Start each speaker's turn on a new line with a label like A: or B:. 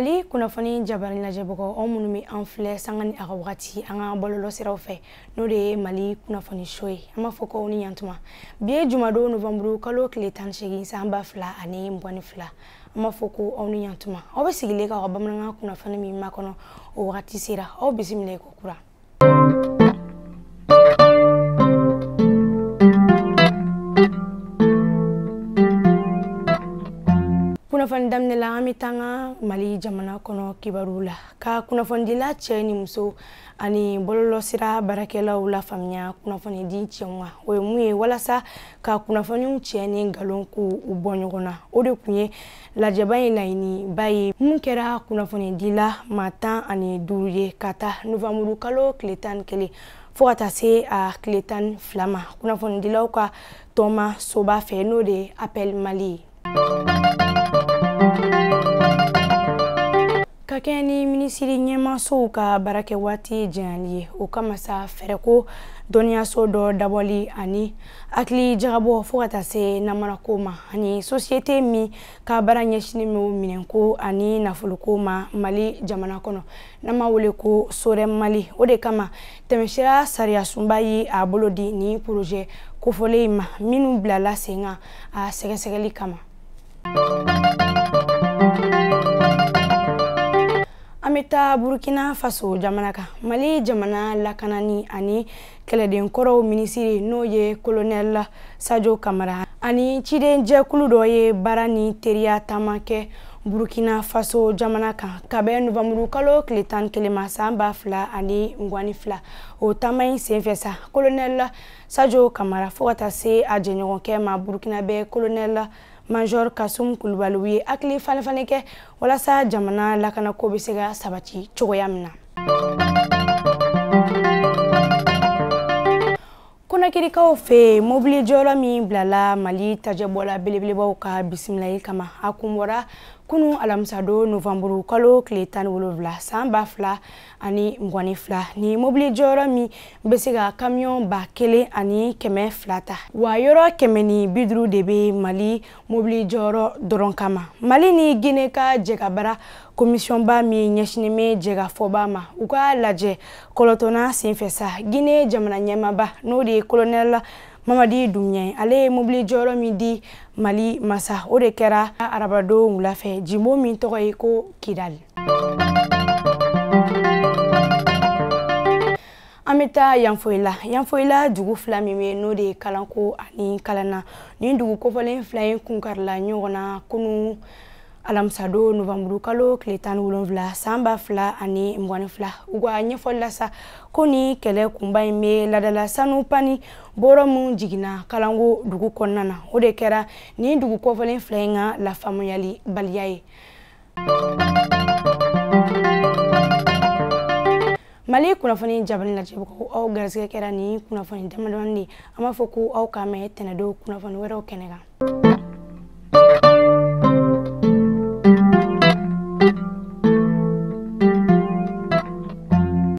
A: Mali kunnafoni jabarin lajɛbagaw aw minnu bɛ an filɛ sanga ni a ka wagati an ka bɔlɔlɔsiraw fɛ n'o de ye Mali kunnafoni show ye an b'a fɔ k'aw ni ɲantuma bi ye jumadon novembre kalo tile 18 san 2022 an b'a fɔ ko aw ni ɲantuma aw bɛ sigilen k'aw ka bamanankan kunnafoni min makɔnɔ o wagati sera aw bisimila ko kura. Kunnafoni daminɛ la an bɛ taa Mali jamana kɔnɔ kibaru la ka kunnafonidila cɛ ni muso ani bɔlɔlɔsira baarakɛlaw la faamuya kunnafoni di cɛw ma o ye mun ye walasa ka kunnafoniw cɛ ni ngalon k'u bɔ ɲɔgɔn na o de kun ye lajɛba in laɲini ba ye mun kɛra kunnafonidila maa 15 ye ka taa novembre kalo tile 11 fo ka taa se a tile 12 ma kunnafonidilaw ka tɔma soba fɛ n'o de ye Appel Mali ka kɛ ni minisiri ɲɛmasow ka baarakɛ waati janyali ye o kama sa fɛrɛ ko dɔnniyaso dɔ dabɔli ani hakili jagabɔ fo ka taa se namarako ma ani société min ka baara ɲɛsinin bɛ minɛnko ani nafoloko ma Mali jamana kɔnɔ n'an b'a wele ko Sorɛn Mali o de kama tɛmɛsira sariyasunba ye a bolo di ni projet kofɔlen ma minnu bilala sen kan a sɛgɛsɛgɛli kama. An bɛ taa Burkina Faso jamana kan Mali jamana lakanani ani kɛlɛdenkɔrɔw minisiri n'o ye colonel Sadio Kamara ani ciden jɛkulu dɔ ye baara ni teriya taama kɛ Burkina Faso jamana kan ka bɛn novembre kalo tile 11 ma san 2022 o taama in senfɛ sa colonel Sadio Kamara fo ka taa se a jɛɲɔgɔnkɛ ma Burkina bɛ colonel Major Kasum Kulubali ye hakili falen kɛ walasa jamana lakanako bɛ se ka sabati cogoya min na. Konakirikaw fɛ mobili jɔyɔrɔ min bilala Mali tajɛbɔla belebelebaw ka bisimilali kama a kun bɔra kunu alamisadon novembre kalo tile 17 san 2022 ni mobili jɔyɔrɔ min bɛ se ka camion 1200 ta wa yɔrɔ 150 de bɛ Mali mobili jɔyɔrɔ dɔrɔn kama Mali ni Guinée ka jɛkabara commission ba min ɲɛsinen bɛ jɛgafɔba ma u ka lajɛ kɔlɔtɔna senfɛ sa Guinée jamana ɲɛmaaba n'o de ye colonel Mamadi Doumbia ale ye mobili jɔyɔrɔ min di Mali masa o de kɛra arabadon wulafɛ jimbo min tɔgɔ ye ko Kidal. An bɛ taa Yanfoyila dugu fila min bɛ n'o de ye kalanko ani kalanna nin dugu kofɔlen fila in kunkarila ɲɔgɔn na kunu alamisadon novembre kalo tile 17 san 2022 u ka ɲɛfɔli la sa ko ni kɛlɛ kunba in bɛ ladala sanu pani bɔrɔ mun jiginna kalanko dugu kɔnɔna na o de kɛra ni dugu kɔfɔlen fila in ka lafaamuyali baliya ye. Mali kunnafoni jabalin lajɛbagaw aw garisɛgɛ kɛra ni kunnafoni damadɔni de an b'a fɔ ko aw k'a mɛn tɛnɛdon kunnafoni wɛrɛw kɛnɛ kan.